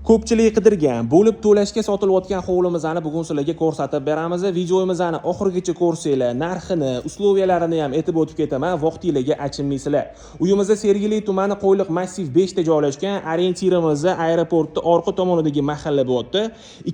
Ko'pchilik qidirgan, bo'lib to'lashga sotilayotgan hovlimizni bugun sizlarga ko'rsatib beramiz. Videomizni oxirigacha ko'rsanglar, narxini, usloviyalarini ham aytib o'tib ketaman, vaqtingizga achinmaysizlar. Uyimizda Sergeli tumani Qo'yliq massiv 5 ta joylashgan, orientirimiz aeroportning orqa tomonidagi mahalla bo'lyapti.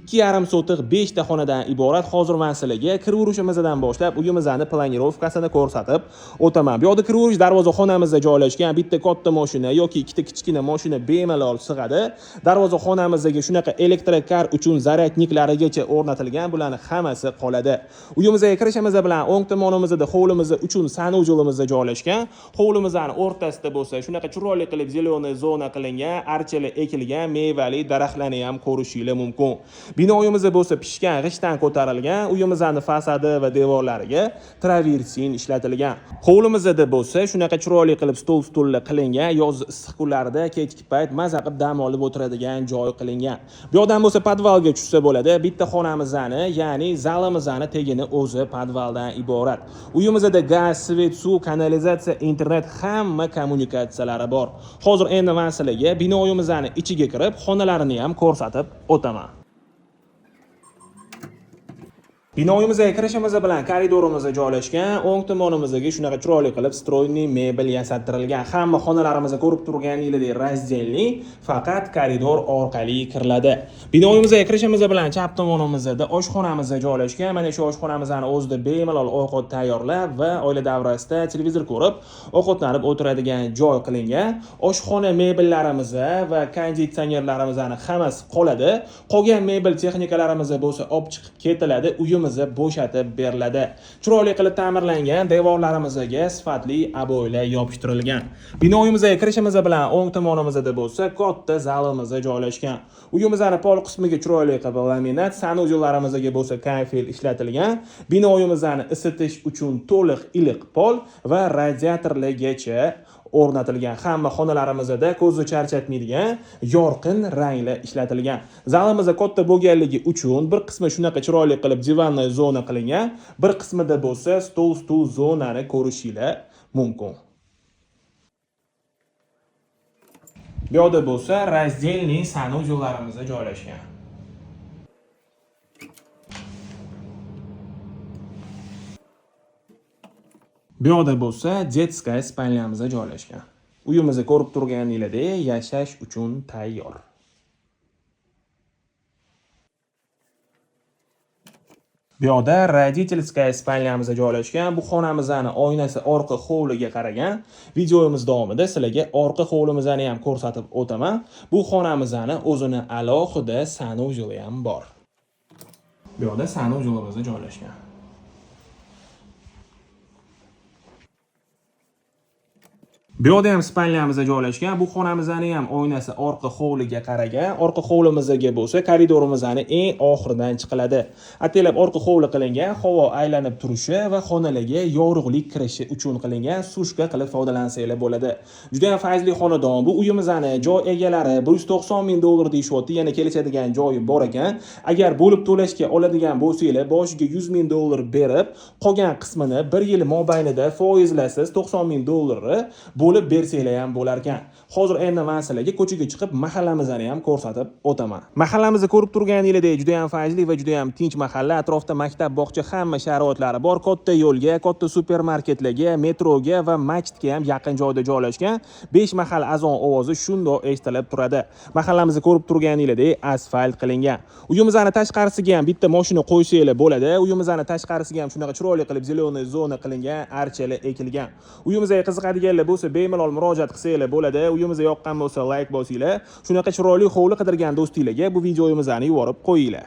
2,5 sotiq 5 ta xonadan iborat. Hozir men sizlarga kiraverishimizdan boshlab uyimizni planirovkasini ko'rsatib o'taman. Bu yerda kiraverish darvozaxonamizda joylashgan, bitta katta mashina yoki ikkita kichkina mashina bemalol sig'adi. Darvozaxonamizdagi shunaqa elektrokar uchun zaryadniklarigacha o'rnatilgan, bularning hammasi qoladi. Uyimizga kirishimiz bilan o'ng tomonimizda hovlimiz uchun sanujo'limiz joylashgan. Hovlimizning o'rtasida bo'lsa, shunaqa chiroyli qilib zeleniy zona qilingan, archalar ekilgan, mevali daraxtlarni ham ko'rishingiz mumkin. Binoyimiz bo'lsa pishgan g'ishtdan ko'tarilgan, uyimizning fasadi va devorlariga traversin ishlatilgan. Hovlimizda bo'lsa, shunaqa chiroyli qilib stol-stullar qilingan, yoz issiq kunlarida kechki payt maza qilib dam olib o'tiradigan joy qilingan. Bu yerdan bo'lsa podvalga tushsa bo'ladi. Bitta xonamizni, ya'ni zalimizni tegini o'zi podvaldan iborat. Uyimizda gaz, svet, suv, kanalizatsiya, internet hamma kommunikatsiyalari bor. Hozir endi men sizlarga binoyimizning ichiga kirib, xonalarini ham ko'rsatib o'taman. Binoyimizga kirishimiz bilan koridorimiz joylashgan, o'ng tomonimizga shunaqa chiroyli qilib stroyniy mebel yasattirilgan. Hamma xonalarimizni ko'rib turganingizdek razdelli, faqat koridor orqali kiriladi. Binoyimizga kirishimiz bilan chap tomonimizda oshxonamiz joylashgan. Mana shu oshxonamizning o'zida bemalol ovqat tayyorlab va oila davrasida televizor ko'rib, ovqatlanib o'tiradigan joy qilingan. Oshxona mebellarimiz va konditsionerlarimizning hammasi qoladi. Qolgan mebel texnikalarimiz bo'lsa olib chiqib ketiladi. Bo'shatib beriladi. Chiroyli qilib ta'mirlangan devorlarimizga sifatli aboylar yopishtirilgan. Binoyimizga kirishimiz bilan o'ng tomonimizda bo'lsa, katta zalimiz joylashgan. Uyimizning pol qismiga chiroyli qilib laminat, sanujo'larimizga bo'lsa kayfel ishlatilgan. Binoyimizni isitish uchun to'liq iliq pol va radiatorlargacha o'rnatilgan. Hamma xonalarimizda ko'zni charchatmaydigan yorqin ranglar ishlatilgan. Zalimiz katta bo'lganligi uchun bir qismi shunaqa chiroyli qilib divannoy zona qilingan, bir qismida bo'lsa stol zonani ko'rishingiz mumkin. Bu yerda bo'lsa razdelniy sanujo'larimiz joylashgan. Bu yerda bo'lsa детская spalnyamiz joylashgan. Uyimizni ko'rib turganingizdek, yashash uchun tayyor. Bu yerda родительская spalnyamiz joylashgan. Bu xonamizning oynasi orqa hovliga qaragan. Videomiz davomida sizlarga orqa hovlimizni ham ko'rsatib o'taman. Bu xonamizning o'zini alohida sanujo'li ham bor. Bu yerda sanujo'limiz joylashgan. Bu yerda ham spalnyamiz joylashgan. Bu xonamizning ham oynasi orqa hovliga qaragan. Orqa hovlimizga bo'lsa, koridorimizning eng oxiridan chiqiladi. Ataylab orqa hovli qilingan, havo aylanib turishi va xonalarga yorug'lik kirishi uchun qilingan, sushka qilib foydalansanglar bo'ladi. Juda ham fayzli xonadon. Bu uyimizning joy egalari $190 ming deyishyapti. Yana kelishadigan joyi bor ekan. Agar bo'lib to'lashga oladigan bo'lsanglar, boshiga $100 ming berib, qolgan qismini 1 yil mobaynida foizlasiz $90 ming bo'lib bersanglar ham bo'lar ekan. Hozir endi men sizlarga ko'chaga chiqib mahallamizni ham ko'rsatib o'taman. Mahallamizni ko'rib turganingizdek juda ham fayzli va juda ham tinch mahalla. Atrofda maktab, bog'cha hamma sharoitlari bor. Katta yo'lga, katta supermarketlarga, metroga va masjidga ham yaqin joyda joylashgan. 5 mahalla azon ovozi shundoq eshitilib turadi. Mahallamizni ko'rib turganingizdek asfalt qilingan. Uyimizning tashqarisiga ham bitta mashina qo'ysanglar bo'ladi. Uyimizning tashqarisiga ham shunaqa chiroyli qilib zeleniy zona qilingan, archalar ekilgan. Uyimizga qiziqadiganlar bo'lsa bemalol murojaat qilsanglar bo'ladi. Uyimizga yoqqan bo'lsa like bosinglar. Shunaqa chiroyli hovli qidirgan do'stinglarga bu videomizni yuborib qo'yinglar.